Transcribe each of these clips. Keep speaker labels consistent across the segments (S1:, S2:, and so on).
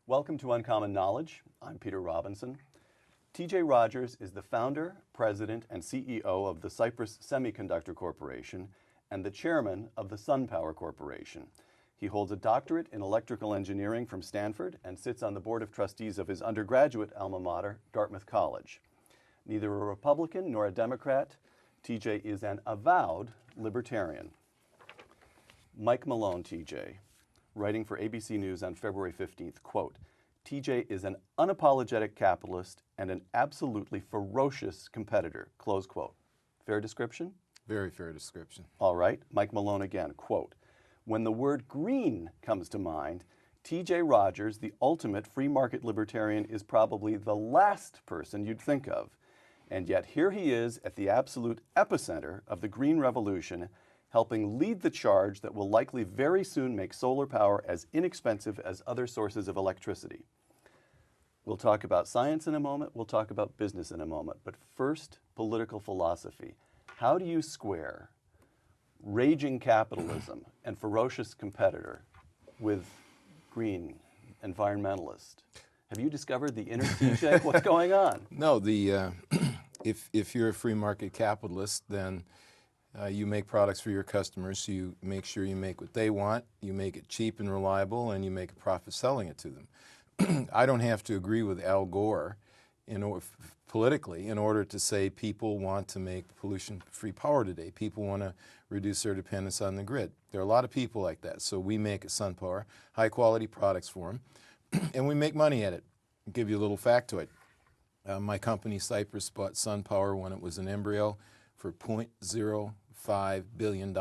S1: Welcome to Uncommon Knowledge. I'm Peter Robinson. TJ Rodgers is the founder, president, and CEO of the Cypress Semiconductor Corporation and the chairman of the SunPower Corporation. He holds a doctorate in electrical engineering from Stanford and sits on the board of trustees of his undergraduate alma mater, Dartmouth College. Neither a Republican nor a Democrat, TJ is an avowed libertarian. Mike Malone, TJ, writing for ABC News on February 15th, quote, TJ is an unapologetic capitalist and an absolutely ferocious competitor, close quote. Fair description?
S2: Very fair description.
S1: All right, Mike Malone again, quote, when the word green comes to mind, TJ Rodgers, the ultimate free market libertarian, is probably the last person you'd think of. And yet here he is at the absolute epicenter of the green revolution, helping lead the charge that will likely very soon make solar power as inexpensive as other sources of electricity. We'll talk about science in a moment, we'll talk about business in a moment, but first, political philosophy. How do you square raging capitalism and ferocious competitor with green environmentalist? Have you discovered the inner TJ? What's going on?
S2: No, if you're a free market capitalist, then you make products for your customers. You make sure you make what they want, you make it cheap and reliable, and you make a profit selling it to them. I don't have to agree with Al Gore politically in order to say people want to make pollution-free power today. People want to reduce their dependence on the grid. There are a lot of people like that. So we make at SunPower high-quality products for them, and we make money at it. I'll give you a little factoid. My company, Cypress, bought SunPower when it was an embryo for $0.05 billion,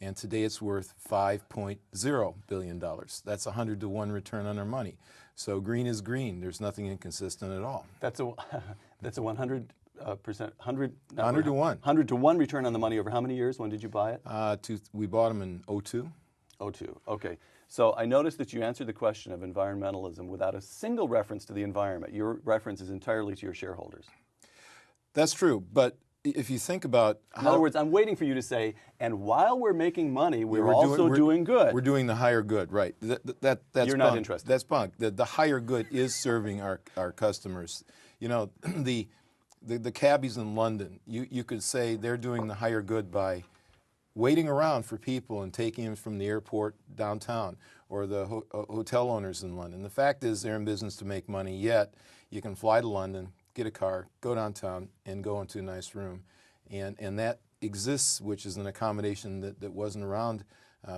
S2: and today it's worth $5.0 billion. That's a 100-to-1 return on our money. So green is green. There's nothing inconsistent at all.
S1: That's a 100%,
S2: 100 to 1.
S1: 100 to 1 return on the money over how many years? When did you buy it?
S2: We bought them in '02.
S1: '02, okay. So I noticed that you answered the question of environmentalism without a single reference to the environment. Your reference is entirely to your shareholders.
S2: That's true, but if you think about how...
S1: In other words, I'm waiting for you to say, and while we're making money, we're also doing good.
S2: We're doing the higher good, right. That's
S1: You're not interested.
S2: That's bunk. The higher good is serving our customers. You know, the cabbies in London, you could say they're doing the higher good by waiting around for people and taking them from the airport downtown, or the hotel owners in London. The fact is they're in business to make money, yet you can fly to London, get a car, go downtown, and go into a nice room. And that exists, which is an accommodation that wasn't around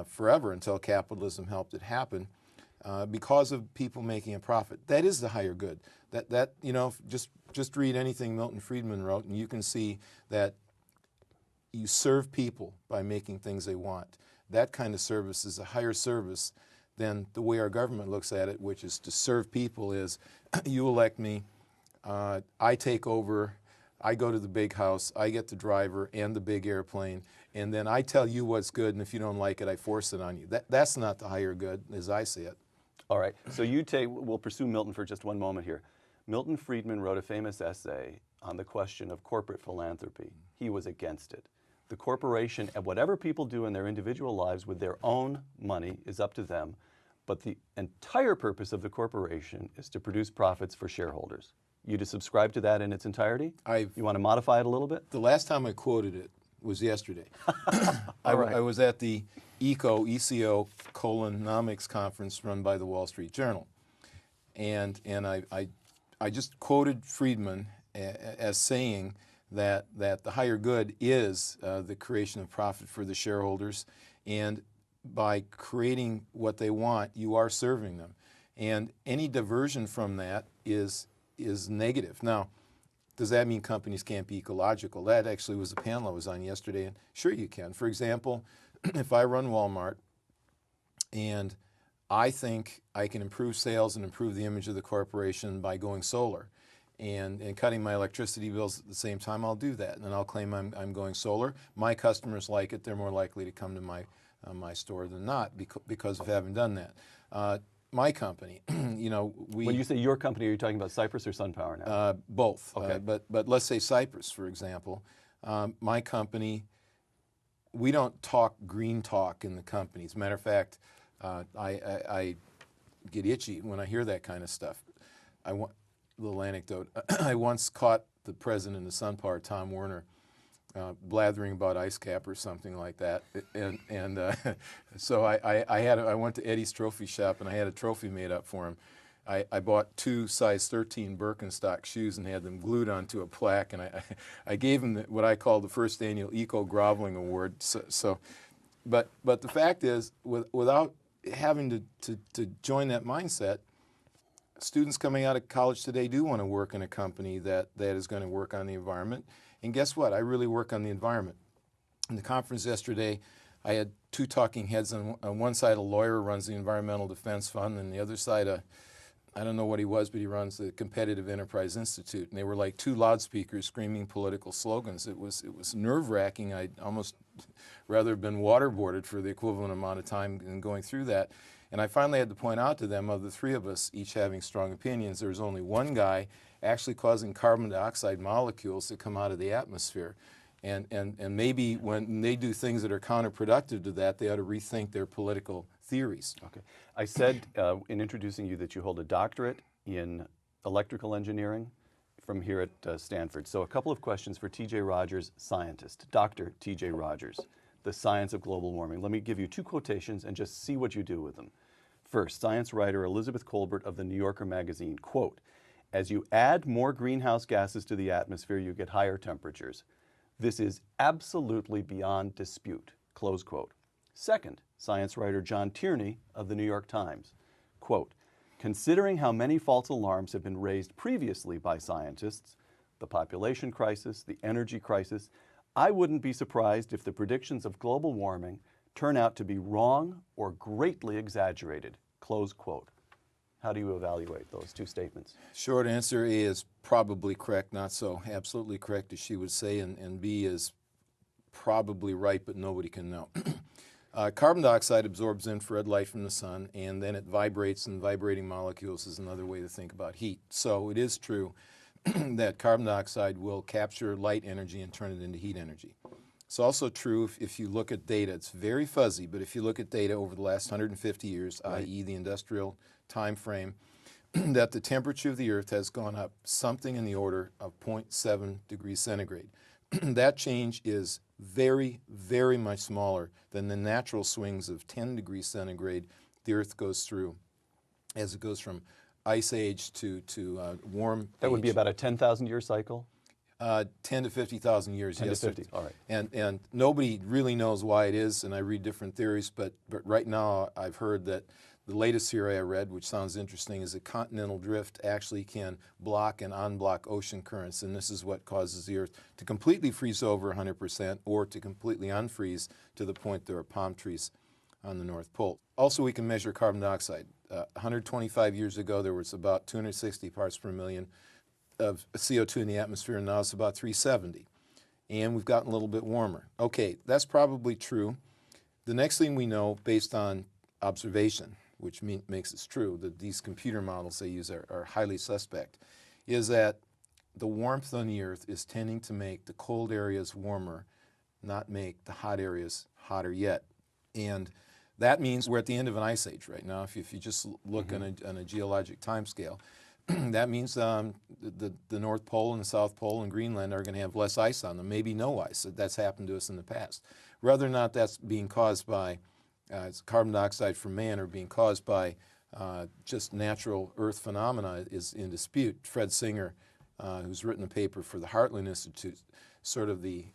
S2: forever until capitalism helped it happen, because of people making a profit. That is the higher good. That you know, just read anything Milton Friedman wrote, and you can see that you serve people by making things they want. That kind of service is a higher service than the way our government looks at it, which is to serve people is, you elect me, I take over, I go to the big house, I get the driver and the big airplane, and then I tell you what's good, and if you don't like it, I force it on you. That's not the higher good, as I see it.
S1: All right, so we'll pursue Milton for just one moment here. Milton Friedman wrote a famous essay on the question of corporate philanthropy. He was against it. The corporation, and whatever people do in their individual lives with their own money is up to them, but the entire purpose of the corporation is to produce profits for shareholders. You to subscribe to that in its entirety? You want to modify it a little bit?
S2: The last time I quoted it was yesterday.
S1: All right.
S2: I was at the ECO-Colonomics conference run by the Wall Street Journal, and I just quoted Friedman as saying that the higher good is the creation of profit for the shareholders, and by creating what they want, you are serving them. And any diversion from that is negative. Now, does that mean companies can't be ecological? That actually was a panel I was on yesterday, and sure you can. For example, if I run Walmart and I think I can improve sales and improve the image of the corporation by going solar and cutting my electricity bills at the same time, I'll do that, and I'll claim I'm going solar. My customers like it. They're more likely to come to my store than not because of having done that. My company, you know,
S1: when you say your company, are you talking about Cypress or SunPower now?
S2: Both.
S1: Okay.
S2: But let's say Cypress, for example. My company, we don't talk green talk in the company. As a matter of fact, get itchy when I hear that kind of stuff. Little anecdote. I once caught the president of SunPower, Tom Werner, blathering about ice cap or something like that, and so I went to Eddie's trophy shop and I had a trophy made up for him. I bought 2 size 13 Birkenstock shoes and had them glued onto a plaque, and I gave him what I call the first annual Eco Groveling Award. But the fact is, without having to join that mindset, students coming out of college today do want to work in a company that is going to work on the environment. And guess what? I really work on the environment. In the conference yesterday, I had 2 talking heads. On one side, a lawyer who runs the Environmental Defense Fund, and the other side, I don't know what he was, but he runs the Competitive Enterprise Institute. And they were like 2 loudspeakers screaming political slogans. It was nerve-wracking. I'd almost rather have been waterboarded for the equivalent amount of time in going through that. And I finally had to point out to them, of the 3 of us each having strong opinions, there was only one guy actually causing carbon dioxide molecules to come out of the atmosphere. And maybe when they do things that are counterproductive to that, they ought to rethink their political theories.
S1: Okay. I said in introducing you that you hold a doctorate in electrical engineering from here at Stanford. So a couple of questions for T.J. Rodgers, scientist. Dr. T.J. Rodgers, The Science of Global Warming. Let me give you 2 quotations and just see what you do with them. First, science writer Elizabeth Kolbert of the New Yorker magazine, quote, "As you add more greenhouse gases to the atmosphere, you get higher temperatures. This is absolutely beyond dispute," close quote. Second, science writer John Tierney of the New York Times, quote, "Considering how many false alarms have been raised previously by scientists, the population crisis, the energy crisis, I wouldn't be surprised if the predictions of global warming turn out to be wrong or greatly exaggerated," close quote. How do you evaluate those 2 statements?
S2: Short answer, A is probably correct, not so absolutely correct as she would say, and B is probably right, but nobody can know. Carbon dioxide absorbs infrared light from the sun, and then it vibrates, and vibrating molecules is another way to think about heat. So it is true that carbon dioxide will capture light energy and turn it into heat energy. It's also true if you look at data. It's very fuzzy, but if you look at data over the last 150 years, right, i.e. the industrial time frame, that the temperature of the Earth has gone up something in the order of 0.7 degrees centigrade. That change is very, very much smaller than the natural swings of 10 degrees centigrade the Earth goes through as it goes from ice age to warm
S1: That would be
S2: age.
S1: about a 10,000 year cycle?
S2: 10 to 50,000 years,
S1: 10
S2: yes.
S1: to 50, all right.
S2: And nobody really knows why it is, and I read different theories, but right now I've heard that the latest theory I read, which sounds interesting, is that continental drift actually can block and unblock ocean currents, and this is what causes the Earth to completely freeze over 100% or to completely unfreeze to the point there are palm trees on the North Pole. Also, we can measure carbon dioxide. 125 years ago, there was about 260 parts per million of CO2 in the atmosphere, and now it's about 370. And we've gotten a little bit warmer. Okay, that's probably true. The next thing we know, based on observation, which makes it true, that these computer models they use are highly suspect, is that the warmth on the Earth is tending to make the cold areas warmer, not make the hot areas hotter yet. And that means we're at the end of an ice age right now. If you just look on a geologic time scale, that means the North Pole and the South Pole and Greenland are going to have less ice on them, maybe no ice. That's happened to us in the past. Whether or not that's being caused by carbon dioxide from man or being caused by just natural Earth phenomena is in dispute. Fred Singer, who's written a paper for the Heartland Institute, sort of the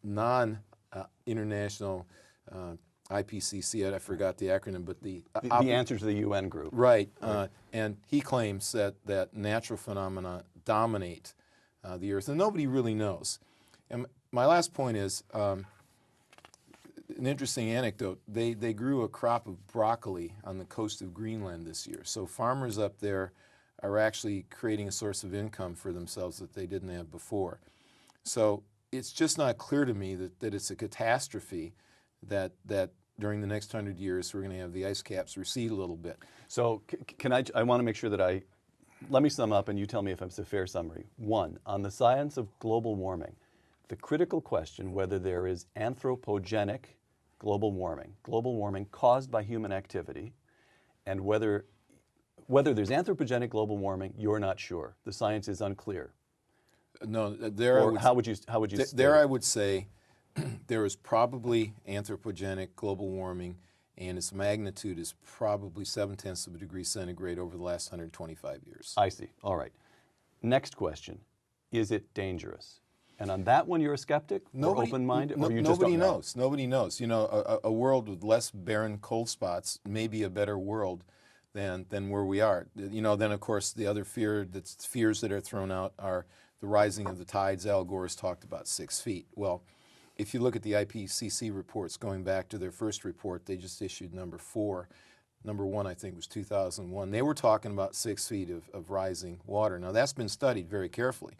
S2: non-international IPCC, I forgot the acronym, but the
S1: answer to the UN group.
S2: Right, and he claims that natural phenomena dominate the Earth, and nobody really knows. And my last point is an interesting anecdote. They grew a crop of broccoli on the coast of Greenland this year, so farmers up there are actually creating a source of income for themselves that they didn't have before. So it's just not clear to me that it's a catastrophe that during the next 100 years we're going to have the ice caps recede a little bit.
S1: So I want to make sure that let me sum up and you tell me if it's a fair summary. 1, on the science of global warming, the critical question whether there is anthropogenic global warming caused by human activity, and whether whether there's anthropogenic global warming, you're not sure. The science is unclear.
S2: No, there
S1: Or how would you state
S2: there
S1: it?
S2: I would say there is probably anthropogenic global warming, and its magnitude is probably 0.7 of a degree centigrade over the last 125 years.
S1: I see. All right. Next question. Is it dangerous? And on that one, you're a skeptic or open-minded, or you just don't
S2: nobody
S1: know?
S2: knows. Nobody knows. You know, a world with less barren cold spots may be a better world than where we are. You know, then of course the other fears that are thrown out are the rising of the tides. Al Gore has talked about 6 feet. Well, if you look at the IPCC reports going back to their first report, they just issued number 4. Number 1, I think, was 2001. They were talking about 6 feet of rising water. Now, that's been studied very carefully,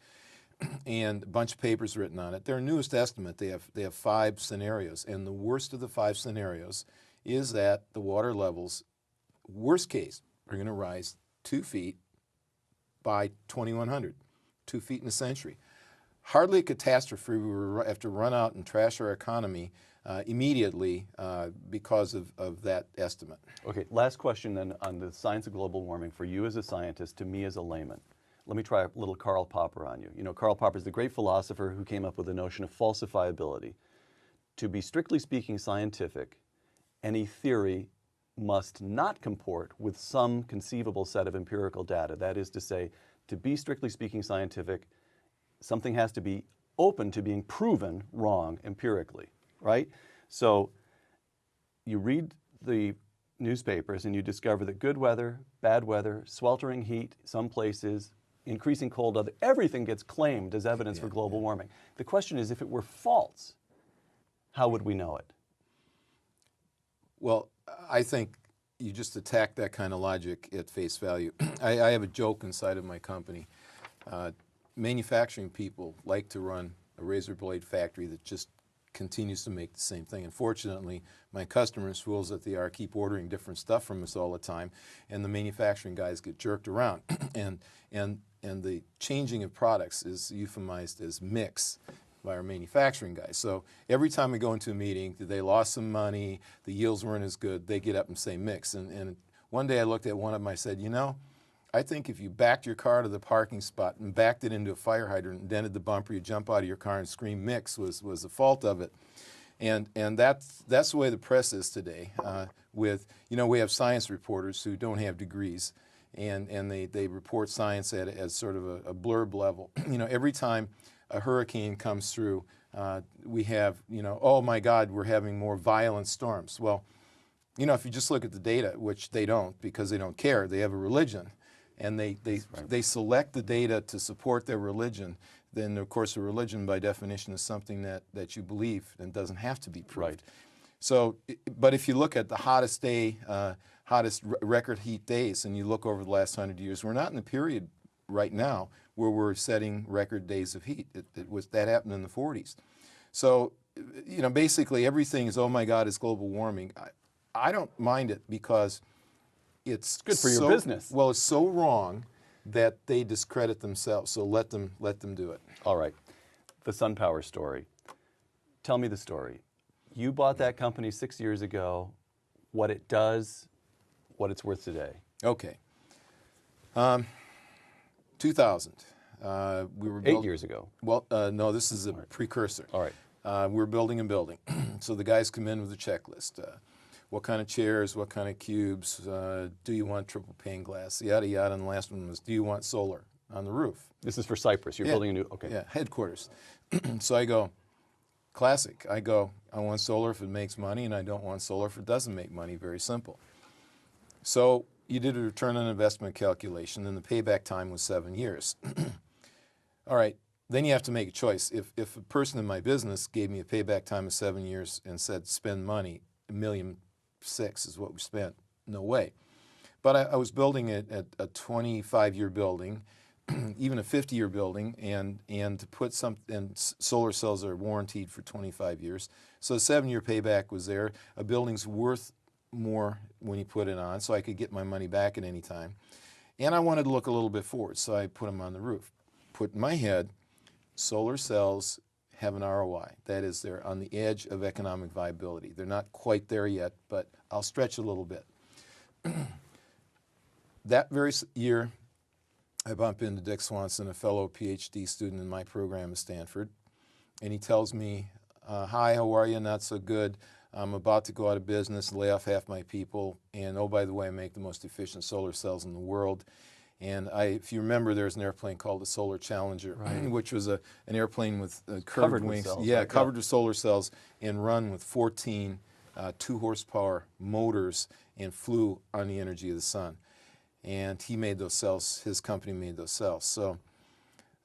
S2: and a bunch of papers written on it. Their newest estimate, they have 5 scenarios, and the worst of the 5 scenarios is that the water levels, worst case, are going to rise 2 feet by 2100, 2 feet in a century. Hardly a catastrophe. We have to run out and trash our economy immediately because of that estimate.
S1: Okay, last question then on the science of global warming for you as a scientist, to me as a layman. Let me try a little Karl Popper on you. You know, Karl Popper is the great philosopher who came up with the notion of falsifiability. To be strictly speaking scientific, any theory must not comport with some conceivable set of empirical data. That is to say, to be strictly speaking scientific, something has to be open to being proven wrong empirically, right? So you read the newspapers and you discover that good weather, bad weather, sweltering heat, some places, increasing cold weather, everything gets claimed as evidence for global warming. The question is, if it were false, how would we know it?
S2: Well, I think you just attack that kind of logic at face value. I have a joke inside of my company. Manufacturing people like to run a razor blade factory that just continues to make the same thing. Unfortunately, my customers, fools that they are, keep ordering different stuff from us all the time, and the manufacturing guys get jerked around. and the changing of products is euphemized as mix by our manufacturing guys. So every time we go into a meeting, they lost some money, the yields weren't as good, they get up and say mix. And one day I looked at one of them, I said, you know, I think if you backed your car to the parking spot and backed it into a fire hydrant and dented the bumper, you jump out of your car and scream mix was the fault of it. And that's the way the press is today. With, you know, we have science reporters who don't have degrees, and they report science at sort of a blurb level. You know, every time a hurricane comes through, we have, you know, oh my God, we're having more violent storms. Well, you know, if you just look at the data, which they don't because they don't care, they have a religion, and they select the data to support their religion, then of course a religion by definition is something that you believe and doesn't have to be proved.
S1: Right.
S2: So, but if you look at the hottest day, hottest record heat days, and you look over the last 100 years, we're not in the period right now where we're setting record days of heat. That happened in the 40s. So, you know, basically everything is, oh my God, it's global warming. I don't mind it because it's
S1: good for your business.
S2: Well, it's so wrong that they discredit themselves. So let them do it.
S1: All right. The SunPower story. Tell me the story. You bought that company 6 years ago, what it does, what it's worth today.
S2: Okay. 2000. We were
S1: 8 years ago.
S2: Well, no, this is a precursor.
S1: All right.
S2: We're building a building. So the guys come in with a checklist. What kind of chairs, what kind of cubes, do you want triple pane glass, yada, yada. And the last one was, do you want solar on the roof?
S1: This is for Cyprus. You're building a new, okay.
S2: Yeah, headquarters. So I go, classic. I go, I want solar if it makes money, and I don't want solar if it doesn't make money. Very simple. So you did a return on investment calculation, and the payback time was 7 years. All right. Then you have to make a choice. If a person in my business gave me a payback time of 7 years and said, spend money, $1.6 million is what we spent, no way. But I was building a 25-year building, even a 50-year building, and to put and solar cells are warranted for 25 years. So the 7-year payback was there. A building's worth more when you put it on, so I could get my money back at any time. And I wanted to look a little bit forward, so I put them on the roof. Put in my head, solar cells have an ROI. That is, they're on the edge of economic viability. They're not quite there yet, but I'll stretch a little bit. that very year, I bump into Dick Swanson, a fellow PhD student in my program at Stanford, and he tells me, hi, how are you? Not so good. I'm about to go out of business, lay off half my people, and oh, by the way, I make the most efficient solar cells in the world. And if you remember, there's an airplane called the Solar Challenger,
S1: right,
S2: which was an airplane with curved
S1: covered with
S2: wings.
S1: cells,
S2: Yeah,
S1: right?
S2: covered with solar cells, and run with 14 2-horsepower motors and flew on the energy of the sun. And he made those cells, his company made those cells. So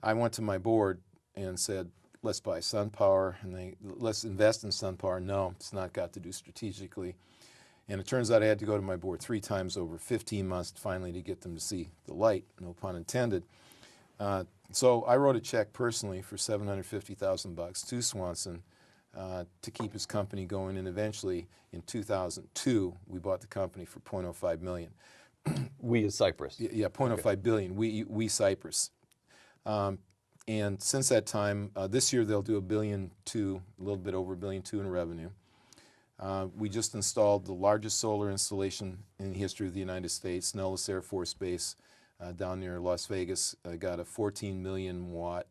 S2: I went to my board and said, let's buy SunPower, and let's invest in SunPower. No, it's not got to do strategically. And it turns out I had to go to my board 3 times over 15 months finally to get them to see the light, no pun intended. So I wrote a check personally for $750,000 to Swanson to keep his company going, and eventually in 2002 we bought the company for $0.05 million.
S1: We as Cypress.
S2: Yeah, $0.05 billion. We Cypress. And since that time, this year they'll do $1.2 billion, a little bit over $1.2 billion in revenue. We just installed the largest solar installation in the history of the United States, Nellis Air Force Base down near Las Vegas. Got a 14 million watt,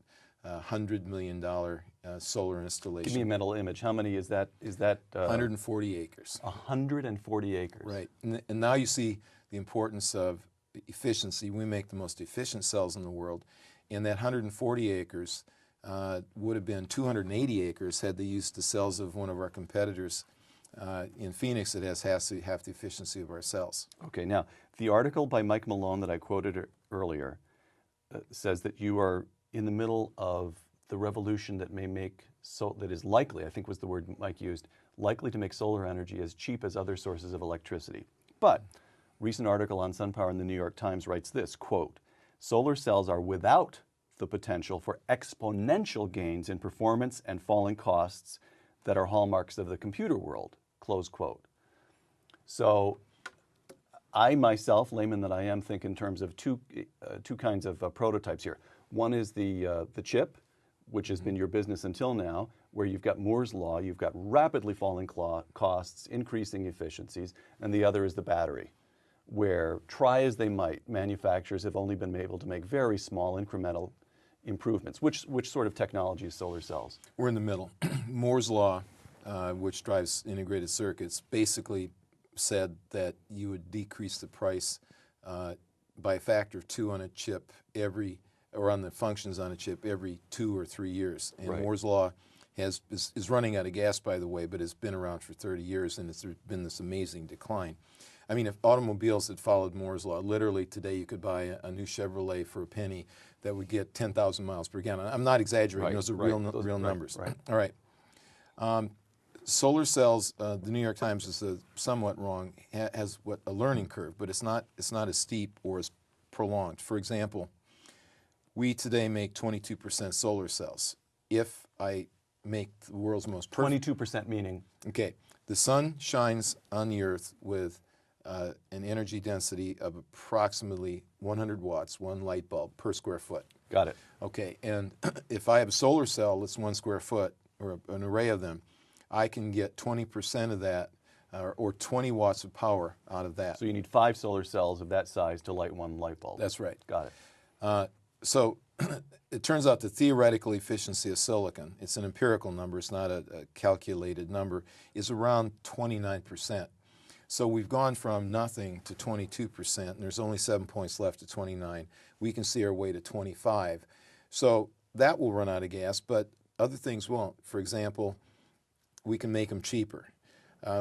S2: $100 million solar installation.
S1: Give me a mental image. How many is that?
S2: 140 acres.
S1: 140 acres.
S2: Right. And now you see the importance of efficiency. We make the most efficient cells in the world. And that 140 acres would have been 280 acres had they used the cells of one of our competitors in Phoenix that has half the efficiency of our cells.
S1: Okay, now, the article by Mike Malone that I quoted earlier says that you are in the middle of the revolution that may make, that is likely, I think was the word Mike used, likely to make solar energy as cheap as other sources of electricity. But, recent article on SunPower in the New York Times writes this, quote, solar cells are without the potential for exponential gains in performance and falling costs that are hallmarks of the computer world, close quote. So I myself, layman that I am, think in terms of two kinds of prototypes here. One is the chip, which has been your business until now, where you've got Moore's Law, you've got rapidly falling costs, increasing efficiencies, and the other is the battery, where, try as they might, manufacturers have only been able to make very small incremental improvements. Which sort of technology is solar cells?
S2: We're in the middle. Moore's Law, which drives integrated circuits, basically said that you would decrease the price by a factor of 2 on a chip or on the functions on a chip every 2 or 3 years. And
S1: right.
S2: Moore's Law is running out of gas, by the way, but has been around for 30 years, and it's been this amazing decline. I mean, if automobiles had followed Moore's Law, literally today you could buy a new Chevrolet for a penny that would get 10,000 miles per gallon. I'm not exaggerating.
S1: Right,
S2: those are
S1: right.
S2: real numbers.
S1: Right.
S2: All right. Solar cells, the New York Times is somewhat wrong, has a learning curve, but it's not as steep or as prolonged. For example, we today make 22% solar cells. If I make the world's most perfect...
S1: 22% meaning?
S2: Okay. The sun shines on the earth with an energy density of approximately 100 watts, one light bulb per square foot.
S1: Got it.
S2: Okay, and if I have a solar cell that's 1 square foot, or an array of them, I can get 20% of that, or 20 watts of power out of that.
S1: So you need 5 solar cells of that size to light 1 light bulb.
S2: That's right.
S1: Got it.
S2: So it turns out the theoretical efficiency of silicon, it's an empirical number, it's not a calculated number, is around 29%. So we've gone from nothing to 22%, and there's only 7 points left to 29. We can see our way to 25. So that will run out of gas, but other things won't. For example, we can make them cheaper.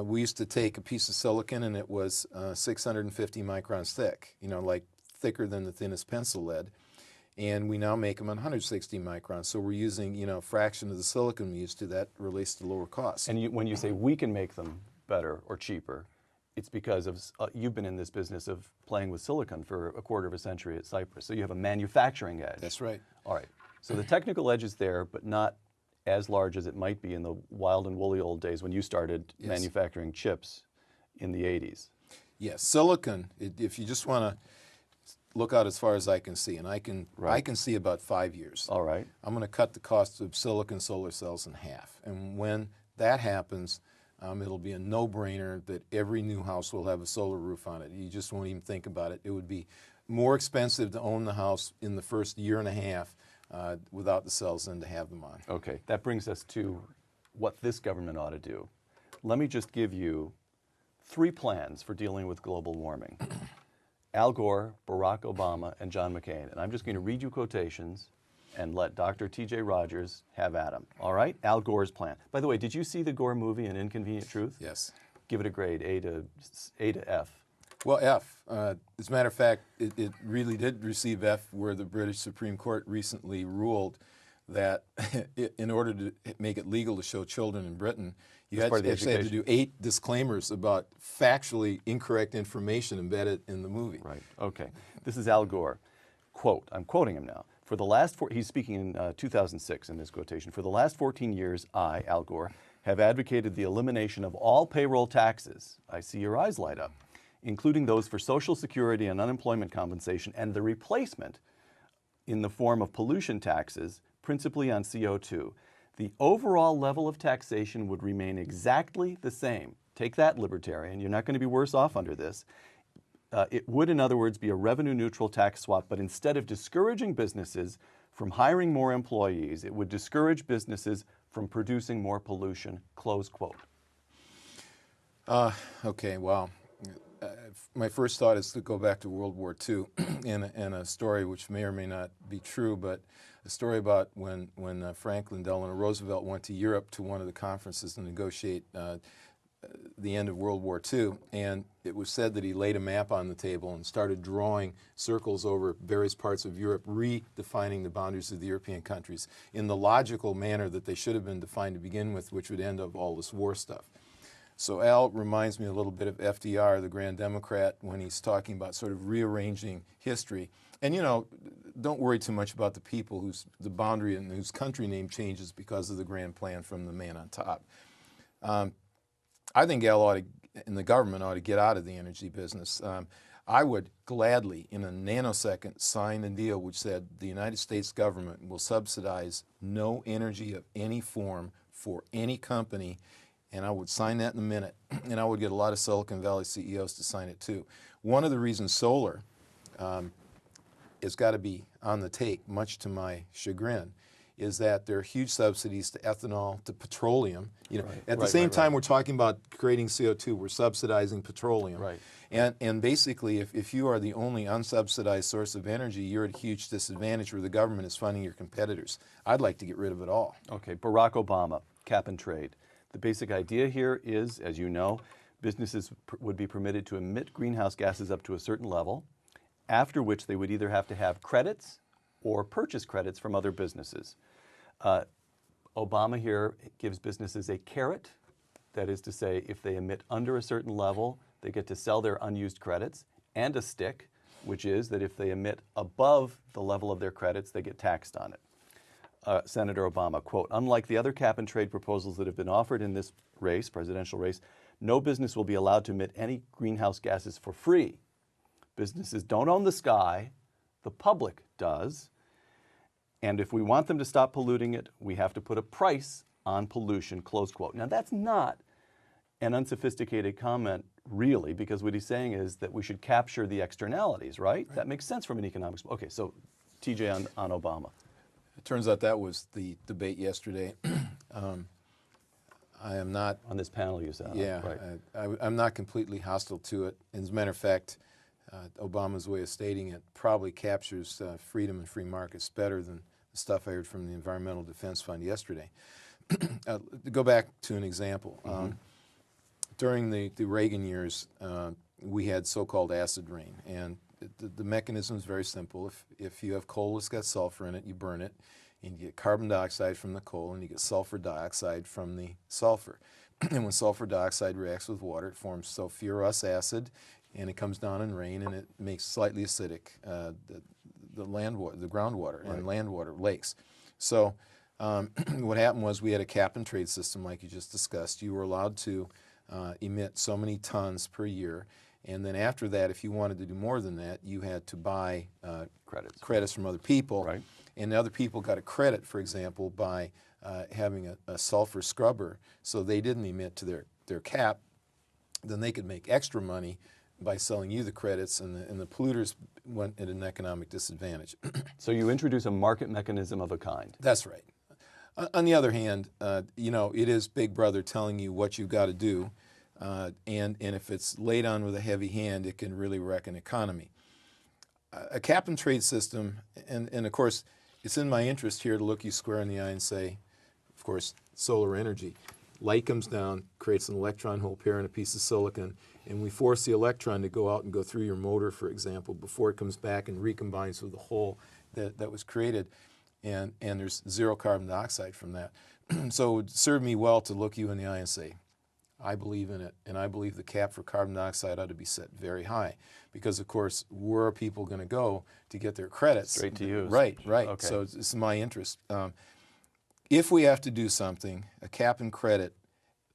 S2: We used to take a piece of silicon, and it was 650 microns thick, like thicker than the thinnest pencil lead. And we now make them 160 microns. So we're using, a fraction of the silicon we used to. That relates to lower costs.
S1: And when you say we can make them better or cheaper, it's because of you've been in this business of playing with silicon for a quarter of a century at Cypress. So you have a manufacturing edge.
S2: That's right.
S1: All right. So the technical edge is there, but not as large as it might be in the wild and woolly old days when you started manufacturing chips in the 80s.
S2: Yes. Silicon, if you just want to look out as far as I can see, and I can see about 5 years.
S1: All right.
S2: I'm going to cut the cost of silicon solar cells in half. And when that happens, It'll be a no-brainer that every new house will have a solar roof on it. You just won't even think about it. It would be more expensive to own the house in the first year and a half without the cells than to have them on.
S1: Okay, that brings us to what this government ought to do. Let me just give you 3 plans for dealing with global warming. Al Gore, Barack Obama, and John McCain. And I'm just going to read you quotations and let Dr. T.J. Rodgers have at him. All right? Al Gore's plan. By the way, did you see the Gore movie, An Inconvenient Truth?
S2: Yes.
S1: Give it a grade, A to F.
S2: Well, F. As a matter of fact, it really did receive F, where the British Supreme Court recently ruled that in order to make it legal to show children in Britain, you actually had to do 8 disclaimers about factually incorrect information embedded in the movie.
S1: Right. Okay. This is Al Gore. Quote, I'm quoting him now. For the last he's speaking in 2006 in this quotation. For the last 14 years, I, Al Gore, have advocated the elimination of all payroll taxes. I see your eyes light up, including those for Social Security and unemployment compensation, and the replacement in the form of pollution taxes, principally on CO2. The overall level of taxation would remain exactly the same. Take that, libertarian. You're not going to be worse off under this. It would, in other words, be a revenue-neutral tax swap, but instead of discouraging businesses from hiring more employees, it would discourage businesses from producing more pollution, close quote.
S2: Okay, well, my first thought is to go back to World War II and a story which may or may not be true, but a story about when Franklin Delano Roosevelt went to Europe to one of the conferences to negotiate the end of World War II, and it was said that he laid a map on the table and started drawing circles over various parts of Europe, redefining the boundaries of the European countries in the logical manner that they should have been defined to begin with, which would end up all this war stuff. So Al reminds me a little bit of FDR, the Grand Democrat, when he's talking about sort of rearranging history. And, you know, don't worry too much about the people the boundary and whose country name changes because of the grand plan from the man on top. I think Al and the government ought to get out of the energy business. I would gladly, in a nanosecond, sign a deal which said the United States government will subsidize no energy of any form for any company, and I would sign that in a minute. And I would get a lot of Silicon Valley CEOs to sign it too. One of the reasons solar has got to be on the take, much to my chagrin, is that there are huge subsidies to ethanol, to petroleum. You know, at the same time we're talking about creating CO2, we're subsidizing petroleum.
S1: Right.
S2: And basically, if you are the only unsubsidized source of energy, you're at a huge disadvantage where the government is funding your competitors. I'd like to get rid of it all.
S1: Okay, Barack Obama, cap and trade. The basic idea here is, as you know, businesses would be permitted to emit greenhouse gases up to a certain level, after which they would either have to have credits or purchase credits from other businesses. Obama here gives businesses a carrot, that is to say, if they emit under a certain level, they get to sell their unused credits, and a stick, which is that if they emit above the level of their credits, they get taxed on it. Senator Obama, quote, unlike the other cap and trade proposals that have been offered in this race, presidential race, no business will be allowed to emit any greenhouse gases for free. Businesses don't own the sky, the public does. And if we want them to stop polluting it, we have to put a price on pollution, close quote. Now that's not an unsophisticated comment, really, because what he's saying is that we should capture the externalities, right? That makes sense from an economics. Okay, so TJ on Obama.
S2: It turns out that was the debate yesterday. I am not...
S1: On this panel you said.
S2: Yeah,
S1: right.
S2: I'm not completely hostile to it. As a matter of fact, Obama's way of stating it probably captures freedom and free markets better than the stuff I heard from the Environmental Defense Fund yesterday. To go back to an example, during the Reagan years, we had so-called acid rain, and the mechanism is very simple. If you have coal that's got sulfur in it, you burn it, and you get carbon dioxide from the coal, and you get sulfur dioxide from the sulfur. And when sulfur dioxide reacts with water, it forms sulfurous acid, and it comes down in rain, and it makes slightly acidic the groundwater and land water, lakes. So what happened was we had a cap and trade system like you just discussed. You were allowed to emit so many tons per year, and then after that, if you wanted to do more than that, you had to buy credits from other people.
S1: Right.
S2: And other people got a credit, for example, by having a sulfur scrubber, so they didn't emit to their cap, then they could make extra money by selling you the credits, and the polluters went at an economic disadvantage.
S1: So you introduce a market mechanism of a kind.
S2: That's right. On the other hand, you know, it is Big Brother telling you what you've got to do, and if it's laid on with a heavy hand, it can really wreck an economy. A cap and trade system, and of course, it's in my interest here to look you square in the eye and say, of course, solar energy. Light comes down, creates an electron hole pair in a piece of silicon, and we force the electron to go out and go through your motor, for example, before it comes back and recombines with the hole that was created. And there's zero carbon dioxide from that. So it would serve me well to look you in the eye and say, I believe in it, and I believe the cap for carbon dioxide ought to be set very high. Because, of course, where are people going to go to get their credits?
S1: Straight to you.
S2: Right.
S1: Okay.
S2: So it's in my interest. If we have to do something, a cap and credit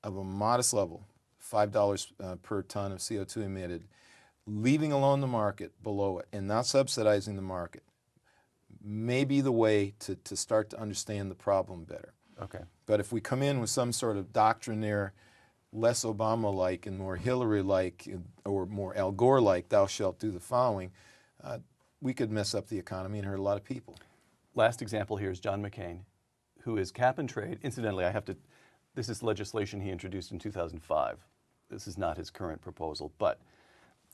S2: of a modest level, $5 per ton of CO2 emitted, leaving alone the market below it and not subsidizing the market, may be the way to start to understand the problem better.
S1: Okay.
S2: But if we come in with some sort of doctrinaire, less Obama-like and more Hillary-like, or more Al Gore-like, thou shalt do the following, we could mess up the economy and hurt a lot of people.
S1: Last example here is John McCain, who is cap and trade. Incidentally, this is legislation he introduced in 2005. This is not his current proposal, but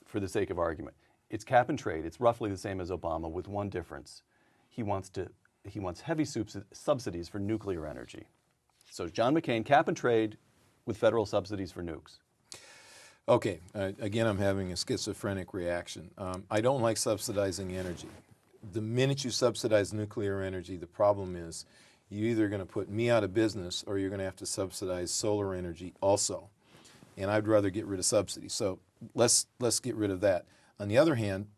S1: for the sake of argument, it's cap and trade. It's roughly the same as Obama with one difference. He wants heavy subsidies for nuclear energy. So John McCain, cap and trade with federal subsidies for nukes.
S2: Okay, again, I'm having a schizophrenic reaction. I don't like subsidizing energy. The minute you subsidize nuclear energy, the problem is you're either going to put me out of business or you're going to have to subsidize solar energy also. And I'd rather get rid of subsidies. So let's get rid of that. On the other hand,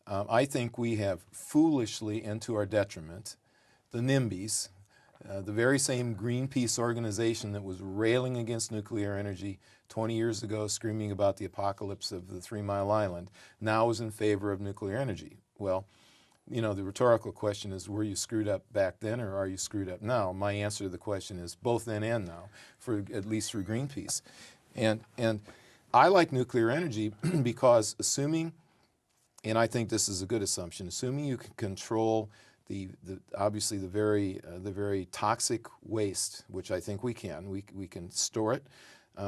S2: I think we have foolishly and to our detriment the NIMBYs, the very same Greenpeace organization that was railing against nuclear energy 20 years ago, screaming about the apocalypse of the 3 Mile Island, now is in favor of nuclear energy. Well, you know, the rhetorical question is, were you screwed up back then or are you screwed up now? My answer to the question is both then and now, at least for Greenpeace. And I like nuclear energy because assuming, and I think this is a good assumption, assuming you can control obviously the very toxic waste, which I think we can. We can store it.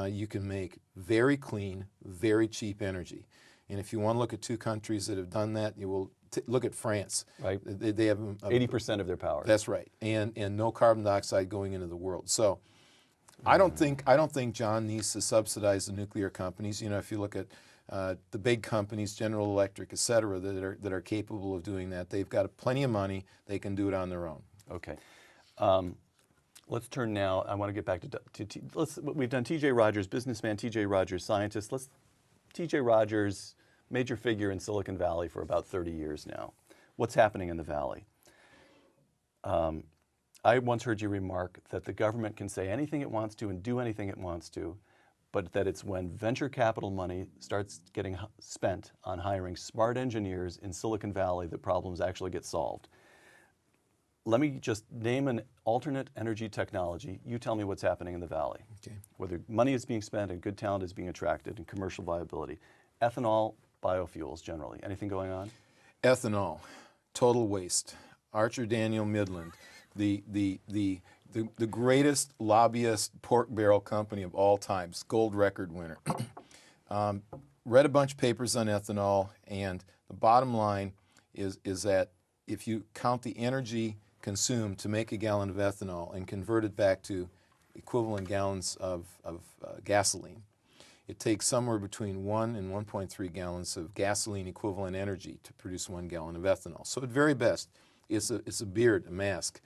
S2: You can make very clean, very cheap energy. And if you want to look at 2 countries that have done that, you will look at France.
S1: Right.
S2: They have
S1: 80% of their power.
S2: That's right, and no carbon dioxide going into the world. So I don't think John needs to subsidize the nuclear companies. You know, if you look at the big companies, General Electric, et cetera, that are capable of doing that, they've got plenty of money. They can do it on their own.
S1: Okay. Let's turn now. I want to get back we've done T.J. Rodgers, businessman T.J. Rodgers, scientist. T.J. Rodgers, major figure in Silicon Valley for about 30 years now. What's happening in the Valley? I once heard you remark that the government can say anything it wants to and do anything it wants to, but that it's when venture capital money starts getting spent on hiring smart engineers in Silicon Valley that problems actually get solved. Let me just name an alternate energy technology. You tell me what's happening in the Valley.
S2: Okay.
S1: Whether money is being spent and good talent is being attracted and commercial viability. Ethanol, biofuels generally. Anything going on?
S2: Ethanol, total waste. Archer Daniel Midland, the greatest lobbyist pork barrel company of all times, gold record winner. Read a bunch of papers on ethanol, and the bottom line is that if you count the energy consumed to make a gallon of ethanol and convert it back to equivalent gallons of gasoline, it takes somewhere between 1 and 1.3 gallons of gasoline equivalent energy to produce 1 gallon of ethanol. So at very best, it's a beard, a mask,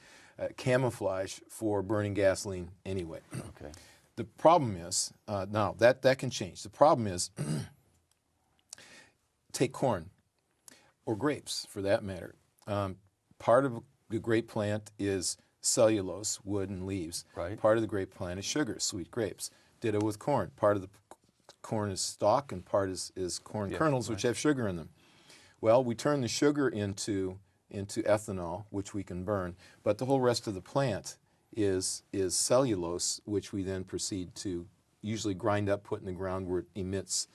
S2: camouflage for burning gasoline anyway.
S1: Okay.
S2: The problem is, now that can change. The problem is, take corn, or grapes for that matter. Part of the grape plant is cellulose, wood, and leaves.
S1: Right.
S2: Part of the grape plant is sugar, sweet grapes. Ditto with corn. Part of the corn is stalk, and part is corn kernels, which have sugar in them. Well, we turn the sugar into ethanol, which we can burn, but the whole rest of the plant is cellulose, which we then proceed to usually grind up, put in the ground where it emits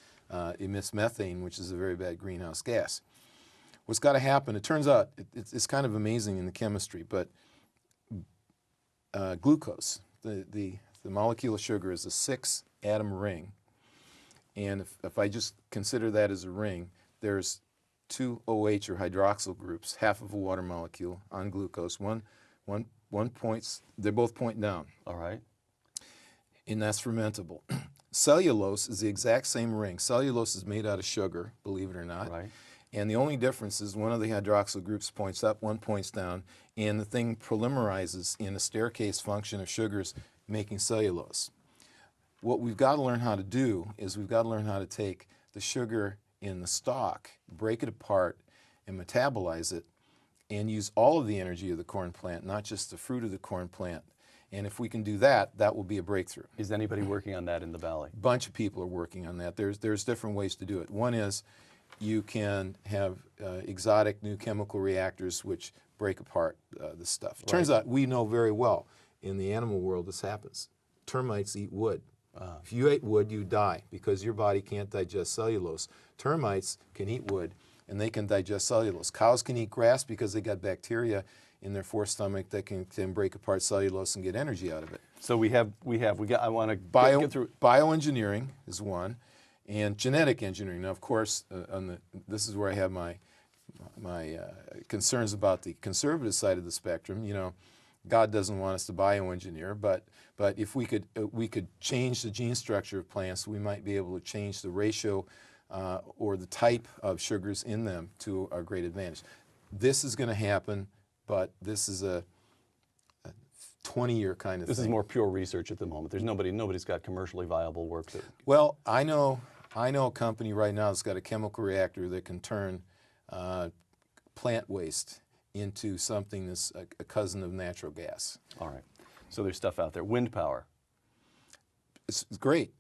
S2: methane, which is a very bad greenhouse gas. What's got to happen, it turns out, it's kind of amazing in the chemistry, but glucose, the molecule of sugar, is a 6-atom ring. And if I just consider that as a ring, there's 2 OH or hydroxyl groups, half of a water molecule on glucose. One points, they're both point down.
S1: All right.
S2: And that's fermentable. Cellulose is the exact same ring. Cellulose is made out of sugar, believe it or not.
S1: Right.
S2: And the only difference is one of the hydroxyl groups points up, one points down, and the thing polymerizes in a staircase function of sugars making cellulose. What we've got to learn how to do is we've got to learn how to take the sugar in the stalk, break it apart, and metabolize it, and use all of the energy of the corn plant, not just the fruit of the corn plant. And if we can do that, that will be a breakthrough.
S1: Is anybody working on that in the Valley?
S2: A bunch of people are working on that. There's different ways to do it. One is you can have exotic new chemical reactors which break apart the stuff. It turns out we know very well in the animal world this happens. Termites eat wood. If you ate wood, you die because your body can't digest cellulose. Termites can eat wood and they can digest cellulose. Cows can eat grass because they got bacteria in their forestomach that can break apart cellulose and get energy out of it.
S1: So we got. I want to get through.
S2: Bioengineering is one, and genetic engineering. Now, of course, this is where I have my concerns about the conservative side of the spectrum. You know, God doesn't want us to bioengineer, but if we could change the gene structure of plants, we might be able to change the ratio or the type of sugars in them to our great advantage. This is going to happen, but this is a 20-year kind of thing.
S1: This is more pure research at the moment. There's nobody's got commercially viable work.
S2: Well, I know a company right now that's got a chemical reactor that can turn plant waste into something that's a cousin of natural gas.
S1: All right. So there's stuff out there. Wind power.
S2: It's great.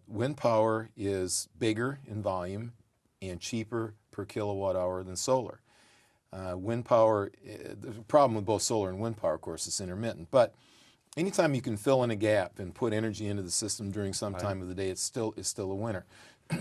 S2: Wind power is bigger in volume and cheaper per kilowatt hour than solar. Wind power, the problem with both solar and wind power, of course, is intermittent. But anytime you can fill in a gap and put energy into the system during some time of the day, it's still a winner.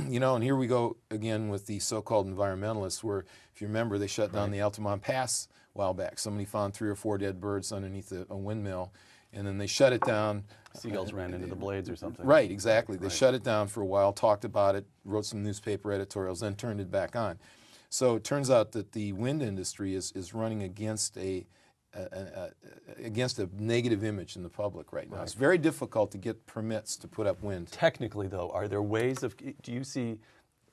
S2: You know, and here we go again with the so-called environmentalists, where, if you remember, they shut down the Altamont Pass a while back. Somebody found 3 or 4 dead birds underneath a windmill, and then they shut it down.
S1: Seagulls ran into the blades or something.
S2: Right, exactly. They shut it down for a while, talked about it, wrote some newspaper editorials, then turned it back on. So it turns out that the wind industry is running against a negative image in the public right now. It's very difficult to get permits to put up wind.
S1: Technically, though, are there ways of? Do you see?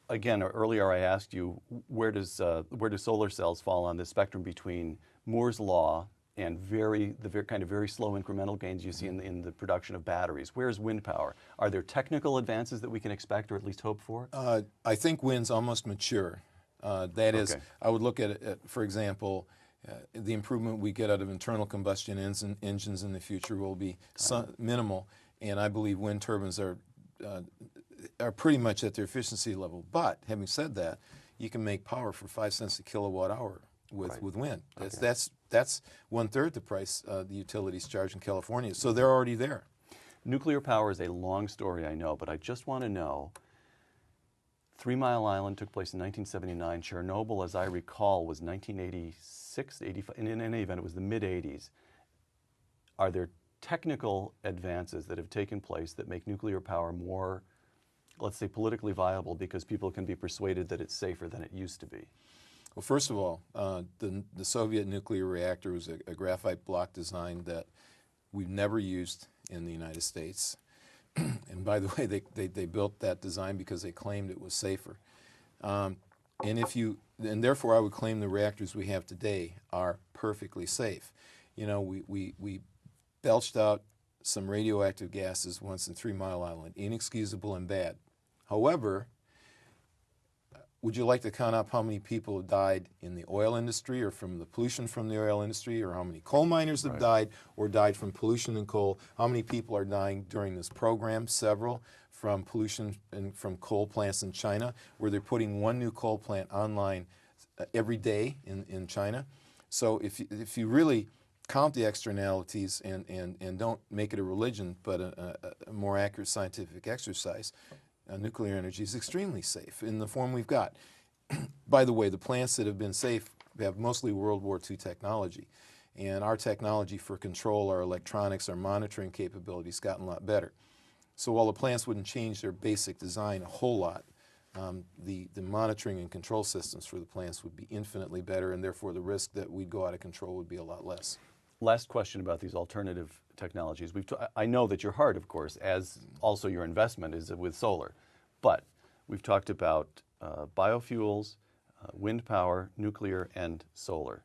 S1: Again, earlier I asked you where do solar cells fall on the spectrum between Moore's law and the kind of very slow incremental gains you see in the production of batteries? Where's wind power? Are there technical advances that we can expect or at least hope for?
S2: I think wind's almost mature. That is, I would look at for example, the improvement we get out of internal combustion engines in the future will be minimal, and I believe wind turbines are pretty much at their efficiency level. But having said that, you can make power for 5 cents a kilowatt hour with wind. That's 1/3 the price the utilities charge in California. So they're already there.
S1: Nuclear power is a long story, I know, but I just want to know. 3 Mile Island took place in 1979. Chernobyl, as I recall, was 1986, 85. In any event, it was the mid-'80s. Are there technical advances that have taken place that make nuclear power more, let's say, politically viable because people can be persuaded that it's safer than it used to be?
S2: Well, first of all, the Soviet nuclear reactor was a graphite block design that we've never used in the United States. And by the way, they built that design because they claimed it was safer. And therefore, I would claim the reactors we have today are perfectly safe. You know, we belched out some radioactive gases once in 3 Mile Island, inexcusable and bad. However, would you like to count up how many people have died in the oil industry or from the pollution from the oil industry, or how many coal miners have died or died from pollution and coal? How many people are dying during this program? Several, from pollution and from coal plants in China, where they're putting 1 new coal plant online every day in China. So if you really count the externalities and don't make it a religion, but a more accurate scientific exercise, nuclear energy is extremely safe in the form we've got. By the way, the plants that have been safe have mostly World War II technology. And our technology for control, our electronics, our monitoring capabilities gotten a lot better. So while the plants wouldn't change their basic design a whole lot, the monitoring and control systems for the plants would be infinitely better, and therefore the risk that we'd go out of control would be a lot less.
S1: Last question about these alternative technologies. I know that your heart, of course, as also your investment, is with solar. But we've talked about biofuels, wind power, nuclear, and solar.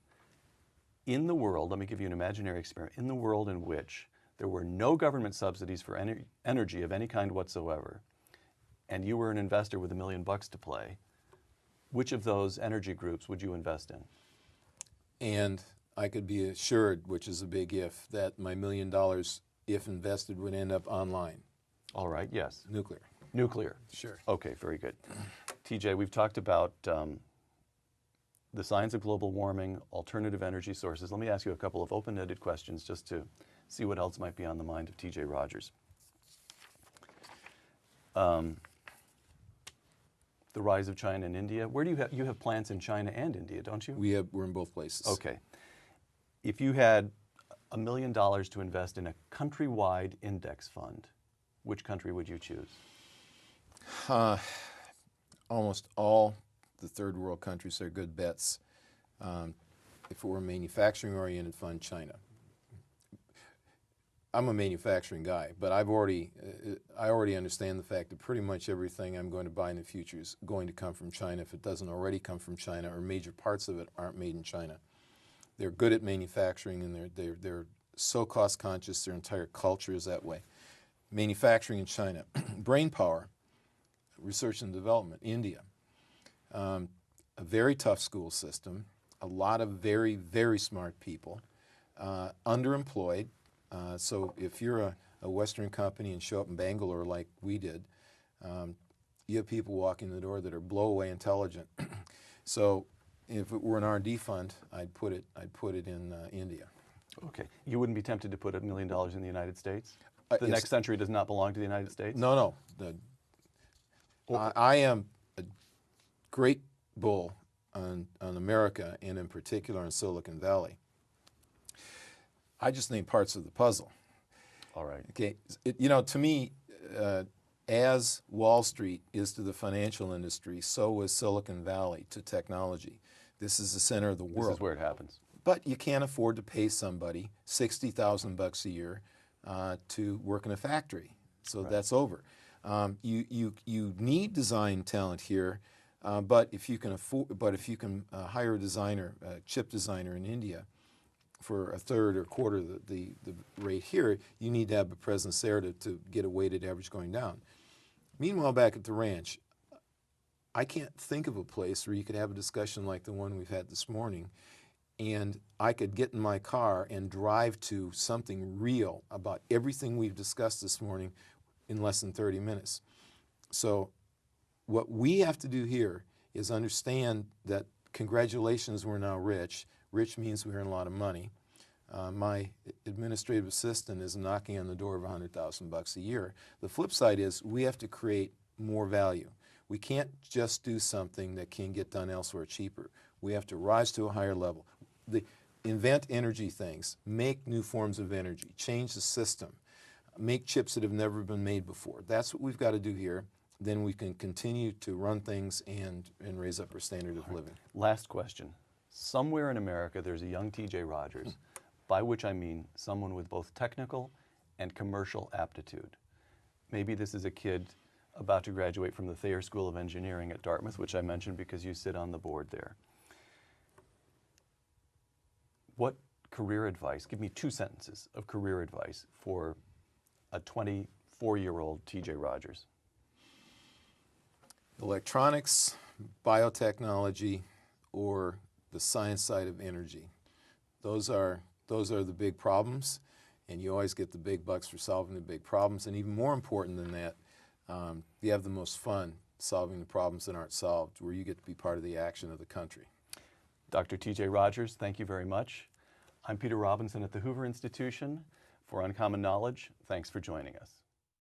S1: In the world, let me give you an imaginary experiment, in the world in which there were no government subsidies for energy of any kind whatsoever, and you were an investor with $1 million to play, which of those energy groups would you invest in?
S2: And I could be assured, which is a big if, that my $1 million, if invested, would end up online.
S1: All right, yes.
S2: Nuclear.
S1: Nuclear.
S2: Sure.
S1: Okay, very good. TJ, we've talked about the science of global warming, alternative energy sources. Let me ask you a couple of open-ended questions just to see what else might be on the mind of TJ Rodgers. The rise of China and India. Where do you have plants in China and India, don't you?
S2: We're in both places.
S1: Okay. If you had $1 million to invest in a countrywide index fund, which country would you choose?
S2: Almost all the third world countries are good bets. If it were a manufacturing-oriented fund, China. I'm a manufacturing guy, but I already understand the fact that pretty much everything I'm going to buy in the future is going to come from China if it doesn't already come from China, or major parts of it aren't made in China. They're good at manufacturing, and they're so cost conscious. Their entire culture is that way. Manufacturing in China, brain power, research and development, India. A very tough school system, a lot of very, very smart people, underemployed. So if you're a Western company and show up in Bangalore like we did, you have people walking the door that are blow-away intelligent. So if it were an R&D fund, I'd put it in India.
S1: Okay. You wouldn't be tempted to put $1 million in the United States? The
S2: Yes.
S1: next century does not belong to the United States?
S2: No. I am a great bull on America, and in particular on Silicon Valley. I just named parts of the puzzle.
S1: All right.
S2: Okay, to me, as Wall Street is to the financial industry, so is Silicon Valley to technology. This is the center of the world.
S1: This is where it happens.
S2: But you can't afford to pay somebody $60,000 a year to work in a factory. So that's over. You need design talent here, but if you can hire a designer, a chip designer in India, for a third or quarter of the rate here, you need to have a presence there to get a weighted average going down. Meanwhile, back at the ranch, I can't think of a place where you could have a discussion like the one we've had this morning, and I could get in my car and drive to something real about everything we've discussed this morning in less than 30 minutes. So what we have to do here is understand that congratulations, we're now rich. Rich means we earn a lot of money. My administrative assistant is knocking on the door of $100,000 a year. The flip side is we have to create more value. We can't just do something that can get done elsewhere cheaper. We have to rise to a higher level. Invent energy things, make new forms of energy, change the system, make chips that have never been made before. That's what we've got to do here. Then we can continue to run things and raise up our standard of living.
S1: Last question. Somewhere in America, there's a young TJ Rodgers, by which I mean someone with both technical and commercial aptitude. Maybe this is a kid about to graduate from the Thayer School of Engineering at Dartmouth, which I mentioned because you sit on the board there. What career advice, give me 2 sentences of career advice for a 24-year-old TJ Rodgers.
S2: Electronics, biotechnology, or the science side of energy. Those are the big problems, and you always get the big bucks for solving the big problems. And even more important than that, you have the most fun solving the problems that aren't solved, where you get to be part of the action of the country.
S1: Dr. TJ Rodgers, thank you very much. I'm Peter Robinson at the Hoover Institution for Uncommon Knowledge. Thanks for joining us.